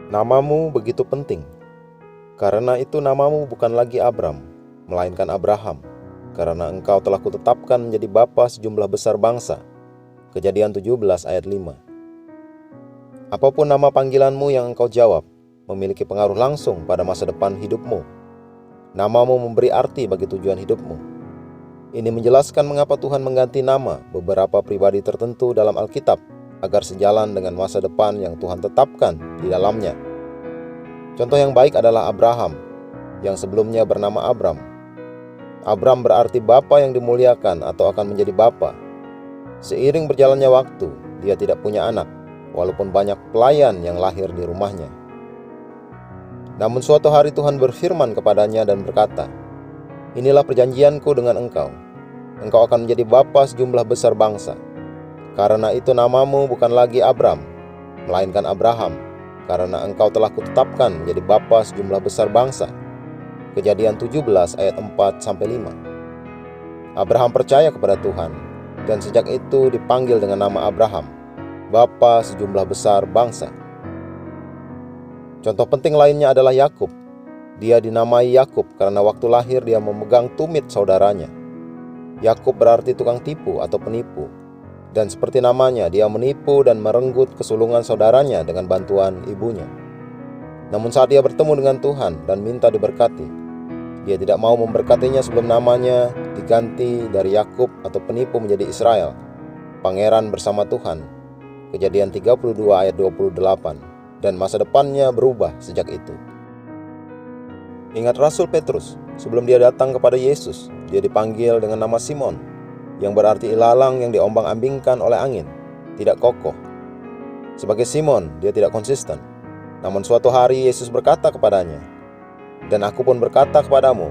Namamu begitu penting. Karena itu namamu bukan lagi Abram, melainkan Abraham. Karena engkau telah kutetapkan menjadi bapa sejumlah besar bangsa. Kejadian 17 ayat 5. Apapun nama panggilanmu yang engkau jawab, memiliki pengaruh langsung pada masa depan hidupmu. Namamu memberi arti bagi tujuan hidupmu. Ini menjelaskan mengapa Tuhan mengganti nama beberapa pribadi tertentu dalam Alkitab, agar sejalan dengan masa depan yang Tuhan tetapkan di dalamnya. Contoh yang baik adalah Abraham, yang sebelumnya bernama Abram. Abram berarti bapa yang dimuliakan atau akan menjadi bapa. Seiring berjalannya waktu, dia tidak punya anak, walaupun banyak pelayan yang lahir di rumahnya. Namun suatu hari Tuhan berfirman kepadanya dan berkata, "Inilah perjanjianku dengan engkau. Engkau akan menjadi bapa sejumlah besar bangsa. Karena itu namamu bukan lagi Abram, melainkan Abraham, karena engkau telah kutetapkan menjadi bapa sejumlah besar bangsa." Kejadian 17 ayat 4-5. Abraham percaya kepada Tuhan, dan sejak itu dipanggil dengan nama Abraham, bapa sejumlah besar bangsa. Contoh penting lainnya adalah Yakub. Dia dinamai Yakub karena waktu lahir dia memegang tumit saudaranya. Yakub berarti tukang tipu atau penipu. Dan seperti namanya, dia menipu dan merenggut kesulungan saudaranya dengan bantuan ibunya. Namun saat dia bertemu dengan Tuhan dan minta diberkati, dia tidak mau memberkatinya sebelum namanya diganti dari Yakub atau penipu menjadi Israel, pangeran bersama Tuhan. Kejadian 32 ayat 28. Dan masa depannya berubah sejak itu. Ingat Rasul Petrus, sebelum dia datang kepada Yesus, dia dipanggil dengan nama Simon, yang berarti ilalang yang diombang-ambingkan oleh angin, tidak kokoh. Sebagai Simon, dia tidak konsisten. Namun suatu hari Yesus berkata kepadanya, "Dan aku pun berkata kepadamu,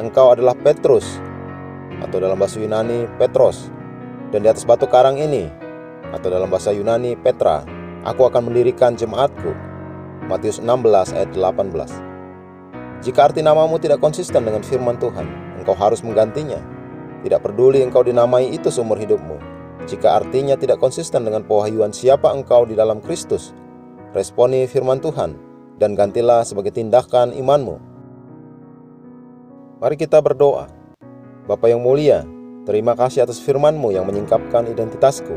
engkau adalah Petrus," atau dalam bahasa Yunani Petros, "dan di atas batu karang ini," atau dalam bahasa Yunani Petra, "aku akan mendirikan jemaatku." Matius 16 ayat 18. Jika arti namamu tidak konsisten dengan firman Tuhan, engkau harus menggantinya. Tidak peduli engkau dinamai itu seumur hidupmu. Jika artinya tidak konsisten dengan pewahyuan siapa engkau di dalam Kristus, responi firman Tuhan dan gantilah sebagai tindakan imanmu. Mari kita berdoa. Bapa yang mulia, terima kasih atas firman-Mu yang menyingkapkan identitasku,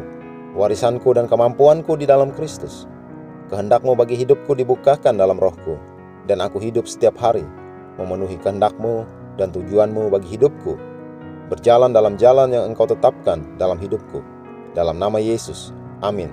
warisanku dan kemampuanku di dalam Kristus. Kehendak-Mu bagi hidupku dibukakan dalam rohku, dan aku hidup setiap hari memenuhi kehendak-Mu dan tujuan-Mu bagi hidupku, berjalan dalam jalan yang Engkau tetapkan dalam hidupku. Dalam nama Yesus, amin.